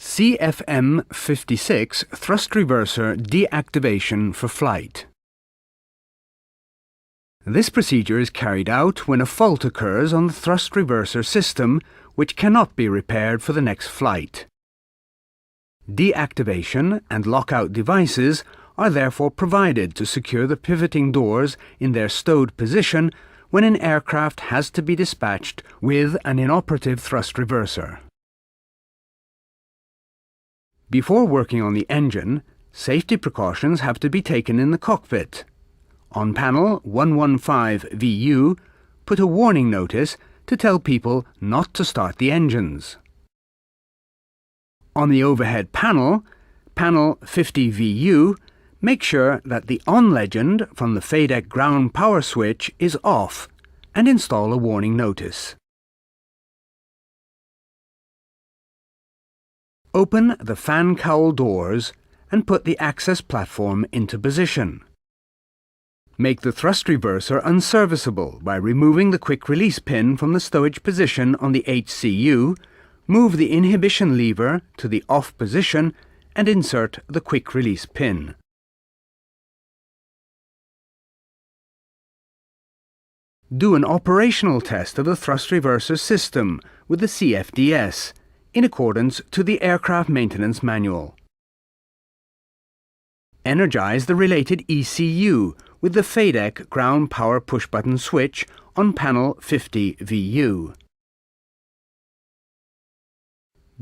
CFM56 thrust reverser deactivation for flight. This procedure is carried out when a fault occurs on the thrust reverser system which cannot be repaired for the next flight. Deactivation and lockout devices are therefore provided to secure the pivoting doors in their stowed position when an aircraft has to be dispatched with an inoperative thrust reverser. Before working on the engine, safety precautions have to be taken in the cockpit. On panel 115 VU, put a warning notice to tell people not to start the engines. On the overhead panel, panel 50 VU, make sure that the ON legend from the FADEC ground power switch is off and install a warning notice. Open the fan cowl doors and put the access platform into position. Make the thrust reverser unserviceable by removing the quick release pin from the stowage position on the HCU, move the inhibition lever to the off position and insert the quick release pin. Do an operational test of the thrust reverser system with the CFDS in accordance to the Aircraft Maintenance Manual. Energize the related ECU with the FADEC ground power push-button switch on panel 50 VU.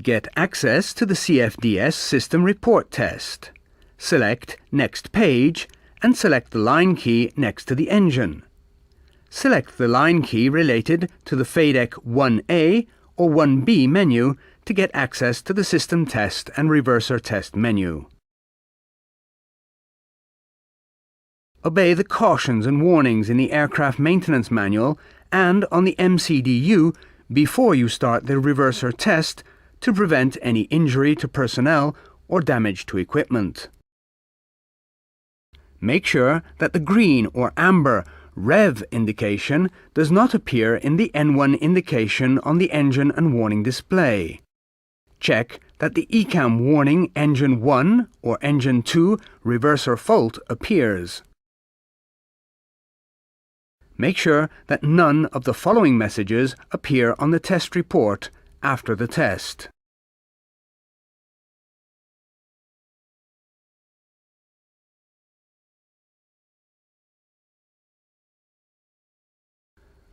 Get access to the CFDS System Report Test. Select Next Page and select the line key next to the engine. Select the line key related to the FADEC 1A or 1B menu to get access to the System Test and Reverser Test menu. Obey the cautions and warnings in the Aircraft Maintenance Manual and on the MCDU before you start the reverser test to prevent any injury to personnel or damage to equipment. Make sure that the green or amber REV indication does not appear in the N1 indication on the engine and warning display. Check that the ECAM warning Engine 1 or Engine 2 reverser fault appears. Make sure that none of the following messages appear on the test report after the test.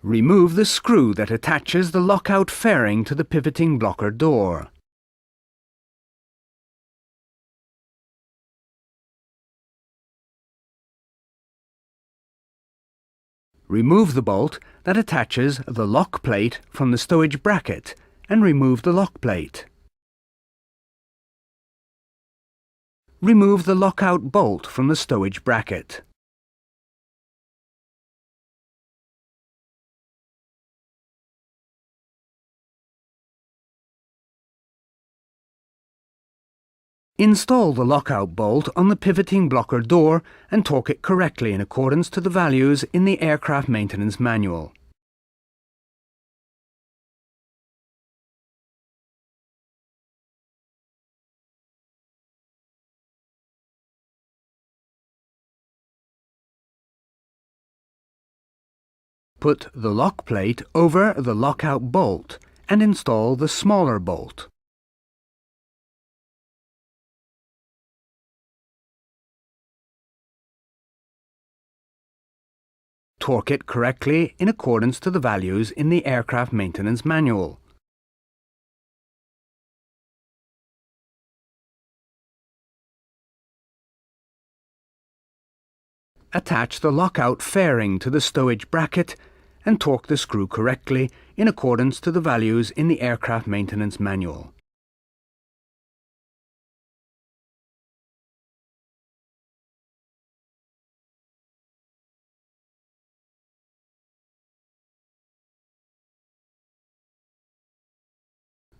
Remove the screw that attaches the lockout fairing to the pivoting blocker door. Remove the bolt that attaches the lock plate from the stowage bracket and remove the lock plate. Remove the lockout bolt from the stowage bracket. Install the lockout bolt on the pivoting blocker door and torque it correctly in accordance to the values in the Aircraft Maintenance Manual. Put the lock plate over the lockout bolt and install the smaller bolt. Torque it correctly in accordance to the values in the Aircraft Maintenance Manual. Attach the lockout fairing to the stowage bracket and torque the screw correctly in accordance to the values in the Aircraft Maintenance Manual.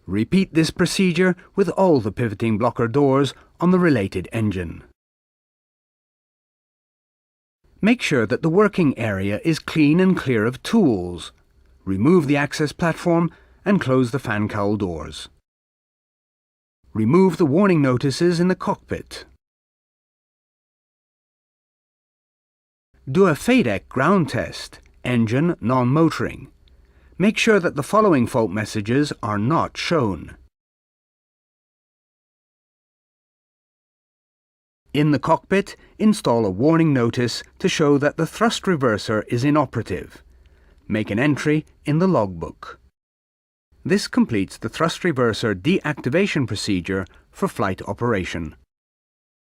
Repeat this procedure with all the pivoting blocker doors on the related engine. Make sure that the working area is clean and clear of tools. Remove the access platform and close the fan cowl doors. Remove the warning notices in the cockpit. Do a FADEC ground test, engine non-motoring. Make sure that the following fault messages are not shown. In the cockpit, install a warning notice to show that the thrust reverser is inoperative. Make an entry in the logbook. This completes the thrust reverser deactivation procedure for flight operation.